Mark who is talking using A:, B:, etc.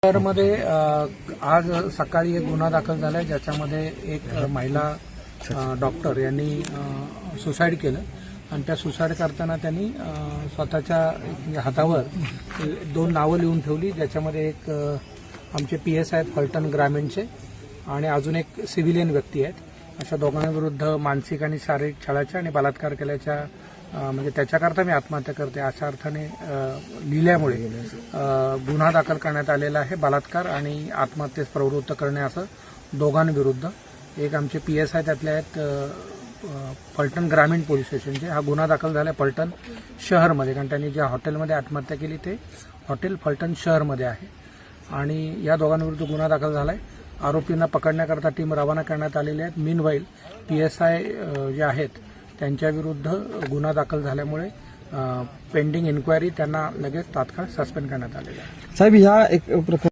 A: शहरामध्ये आज सकाळी एक गुन्हा दाखल झालाय, ज्याच्यामध्ये एक महिला डॉक्टर यांनी सुसाईड केलं आणि त्या सुसाईड करताना त्यांनी स्वतःच्या हातावर 2 नावं लिहून ठेवली, ज्याच्यामध्ये एक आमचे PS आहेत फलटण ग्रामीणचे आणि अजून एक सिव्हिलियन व्यक्ती आहेत. अशा दोघांविरुद्ध मानसिक आणि शारीरिक छळाच्या आणि बलात्कार केल्याच्या म्हणजे त्याच्याकरता मी आत्महत्या करते अशा अर्थाने लिहिल्यामुळे गुन्हा दाखल करण्यात आलेला आहे. बलात्कार आणि आत्महत्येस प्रवृत्त करणे असं दोघांविरुद्ध. एक आमचे PS आहेत, त्यातले आहेत फलटण ग्रामीण पोलीस स्टेशनचे. हा गुन्हा दाखल झाला फलटण शहरमध्ये, कारण त्यांनी ज्या हॉटेलमध्ये आत्महत्या केली ते हॉटेल फलटण शहरमध्ये आहे आणि या दोघांविरुद्ध गुन्हा दाखल झाला आहे. आरोपींना पकडण्याकरता टीम रवाना करण्यात आलेली आहेत. मीनवाईल PSI जे आहेत त्यांच्याविरुद्ध गुन्हा दाखल झाल्यामुळे पेंडिंग इन्क्वायरी त्यांना लगेच तात्काळ सस्पेंड करण्यात आलेला आहे.
B: साहेब, ह्या एक प्रकार